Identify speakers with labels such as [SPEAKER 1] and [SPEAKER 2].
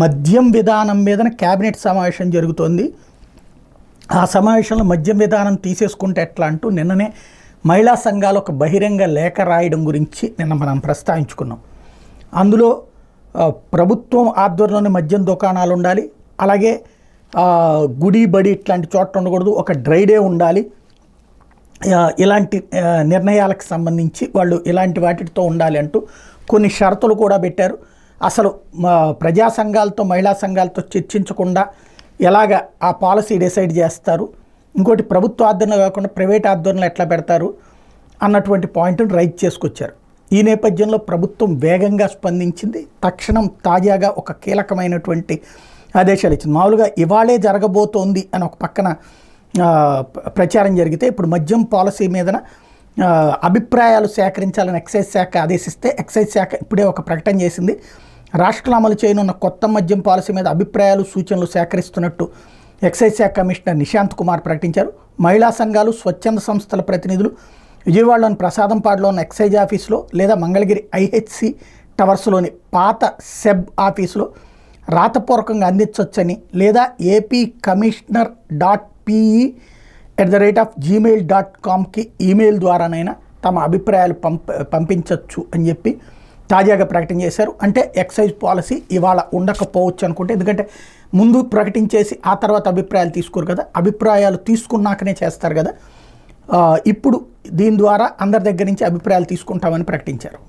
[SPEAKER 1] మద్యం విధానం మీద క్యాబినెట్ సమావేశం జరుగుతోంది. ఆ సమావేశంలో మద్యం విధానం తీసేసుకుంటే ఎట్లా అంటూ నిన్ననే మహిళా సంఘాలు ఒక బహిరంగ లేఖ రాయడం గురించి నిన్న మనం ప్రస్తావించుకున్నాం. అందులో ప్రభుత్వం ఆధ్వర్యంలోని మద్యం దుకాణాలు ఉండాలి, అలాగే గుడి బడి ఇట్లాంటి చోట్ల ఉండకూడదు, ఒక డ్రై డే ఉండాలి, ఇలాంటి నిర్ణయాలకు సంబంధించి వాళ్ళు ఇలాంటి వాటితో ఉండాలి అంటూ కొన్ని షరతులు కూడా పెట్టారు. అసలు ప్రజా సంఘాలతో మహిళా సంఘాలతో చర్చించకుండా ఎలాగ ఆ పాలసీ డిసైడ్ చేస్తారు, ఇంకోటి ప్రభుత్వ ఆధ్వర్యంలో కాకుండా ప్రైవేట్ ఆధ్వర్యంలో ఎట్లా పెడతారు అన్నటువంటి పాయింట్ను రైజ్ చేసుకొచ్చారు. ఈ నేపథ్యంలో ప్రభుత్వం వేగంగా స్పందించింది. తక్షణం తాజాగా ఒక కీలకమైనటువంటి ఆదేశాలు ఇచ్చింది. మామూలుగా ఇవాళే జరగబోతోంది అని ఒక పక్కన ప్రచారం జరిగితే, ఇప్పుడు మద్యం పాలసీ మీదన అభిప్రాయాలు సేకరించాలని ఎక్సైజ్ శాఖ ఆదేశిస్తే ఎక్సైజ్ శాఖ ఇప్పుడే ఒక ప్రకటన చేసింది. రాష్ట్రంలో అమలు చేయనున్న కొత్త మద్యం పాలసీ మీద అభిప్రాయాలు సూచనలు సేకరిస్తున్నట్టు ఎక్సైజ్ శాఖ కమిషనర్ నిశాంత్ కుమార్ ప్రకటించారు. మహిళా సంఘాలు, స్వచ్ఛంద సంస్థల ప్రతినిధులు విజయవాడలోని ప్రసాదంపాడులో ఉన్న ఎక్సైజ్ ఆఫీసులో లేదా మంగళగిరి ఐహెచ్సి టవర్స్లోని పాత సెబ్ ఆఫీసులో రాతపూర్వకంగా అందించవచ్చని, లేదా apcommissioner.pe@gmail.comకి ఈమెయిల్ ద్వారానైనా తమ అభిప్రాయాలు పంపించవచ్చు అని చెప్పి తాజాగా ప్రకటన చేశారు. అంటే ఎక్సైజ్ పాలసీ ఇవాళ ఉండకపోవచ్చు అనుకుంటే, ఎందుకంటే ముందు ప్రకటించేసి ఆ తర్వాత అభిప్రాయాలు తీసుకోరు కదా, అభిప్రాయాలు తీసుకున్నాకనే చేస్తారు కదా. ఇప్పుడు దీని ద్వారా అందరి దగ్గర నుంచి అభిప్రాయాలు తీసుకుంటామని ప్రకటించారు.